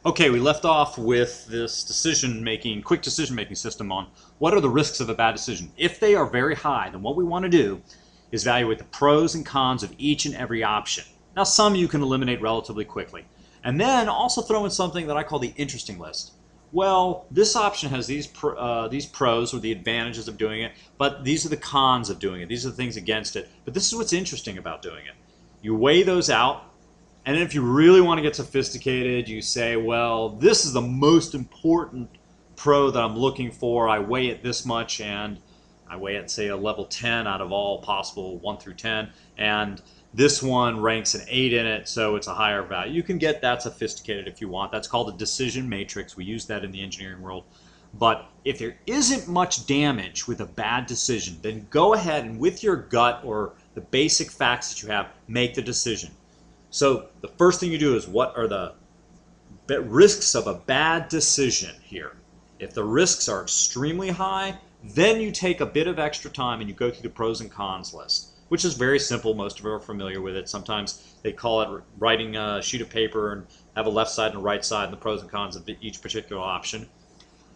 Okay, we left off with this quick decision-making system on what are the risks of a bad decision. If they are very high, then what we want to do is evaluate the pros and cons of each and every option. Now, some you can eliminate relatively quickly. And then also throw in something that I call the interesting list. Well, this option has these pros or the advantages of doing it, but these are the cons of doing it. These are the things against it. But this is what's interesting about doing it. You weigh those out. And then if you really want to get sophisticated, you say, well, this is the most important pro that I'm looking for. I weigh it this much, and I weigh it, say, a level 10 out of all possible 1 through 10. And this one ranks an 8 in it, so it's a higher value. You can get that sophisticated if you want. That's called a decision matrix. We use that in the engineering world. But if there isn't much damage with a bad decision, then go ahead and with your gut or the basic facts that you have, make the decision. So the first thing you do is, what are the risks of a bad decision here? If the risks are extremely high, then you take a bit of extra time and you go through the pros and cons list, which is very simple. Most of you are familiar with it. Sometimes they call it writing a sheet of paper and have a left side and a right side and the pros and cons of each particular option.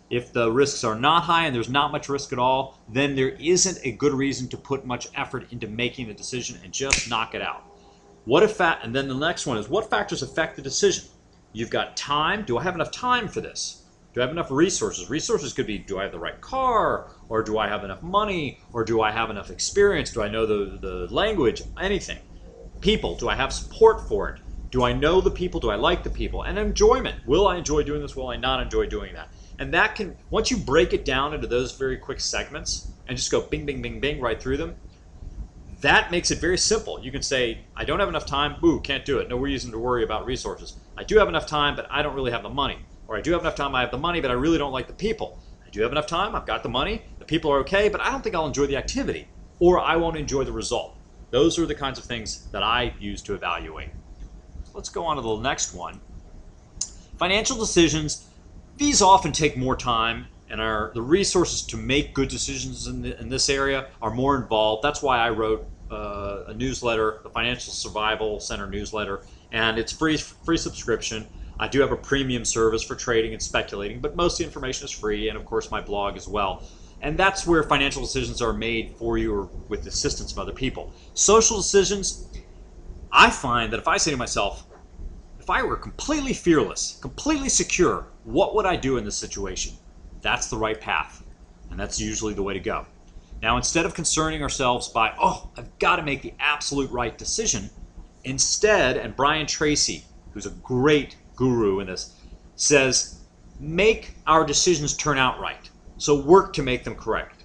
If the risks are not high and there's not much risk at all, then there isn't a good reason to put much effort into making the decision and just knock it out. And then the next one is, what factors affect the decision? You've got time. Do I have enough time for this? Do I have enough resources? Resources could be, do I have the right car? Or do I have enough money? Or do I have enough experience? Do I know the language? Anything. People. Do I have support for it? Do I know the people? Do I like the people? And enjoyment. Will I enjoy doing this? Will I not enjoy doing that? And that can, once you break it down into those very quick segments and just go bing, bing, bing, bing right through them, that makes it very simple. You can say, I don't have enough time, boo, can't do it. No reason to worry about resources. I do have enough time, but I don't really have the money. Or I do have enough time, I have the money, but I really don't like the people. I do have enough time, I've got the money, the people are okay, but I don't think I'll enjoy the activity. Or I won't enjoy the result. Those are the kinds of things that I use to evaluate. Let's go on to the next one. Financial decisions, these often take more time, and the resources to make good decisions in this area are more involved. That's why I wrote a newsletter, the Financial Survival Center newsletter, and it's free subscription. I do have a premium service for trading and speculating, but most of the information is free, and of course my blog as well. And that's where financial decisions are made for you or with the assistance of other people. Social decisions, I find that if I say to myself, if I were completely fearless, completely secure, what would I do in this situation? That's the right path, and that's usually the way to go. Now, instead of concerning ourselves by, oh, I've got to make the absolute right decision, instead, and Brian Tracy, who's a great guru in this, says, make our decisions turn out right. So work to make them correct.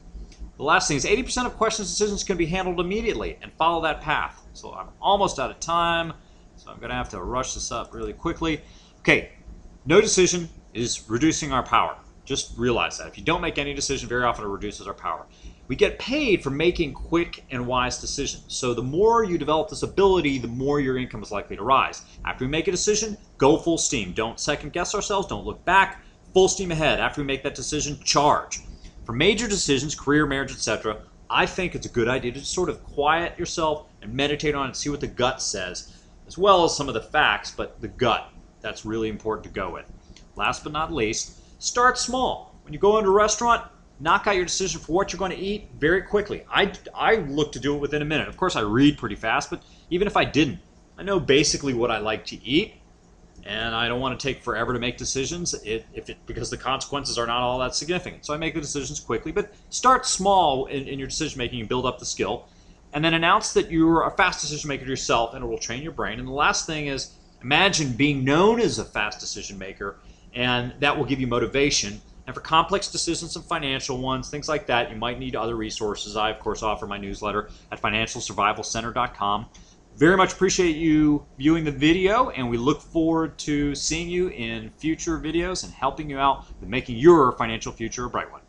The last thing is 80% of questions and decisions can be handled immediately, and follow that path. So I'm almost out of time, so I'm going to have to rush this up really quickly. Okay, no decision is reducing our power. Just realize that. If you don't make any decision, very often it reduces our power. We get paid for making quick and wise decisions. So the more you develop this ability, the more your income is likely to rise. After we make a decision, go full steam. Don't second guess ourselves. Don't look back. Full steam ahead. After we make that decision, charge. For major decisions, career, marriage, etc., I think it's a good idea to just sort of quiet yourself and meditate on it and see what the gut says, as well as some of the facts, but the gut, that's really important to go with. Last but not least, start small. When you go into a restaurant, knock out your decision for what you're going to eat very quickly. I look to do it within a minute. Of course, I read pretty fast, but even if I didn't, I know basically what I like to eat, and I don't want to take forever to make decisions because the consequences are not all that significant. So I make the decisions quickly, but start small in your decision making and build up the skill, and then announce that you're a fast decision maker yourself, and it will train your brain. And the last thing is, imagine being known as a fast decision maker, and that will give you motivation. And for complex decisions and financial ones, things like that, you might need other resources. I, of course, offer my newsletter at financialsurvivalcenter.com. Very much appreciate you viewing the video, and we look forward to seeing you in future videos and helping you out with making your financial future a bright one.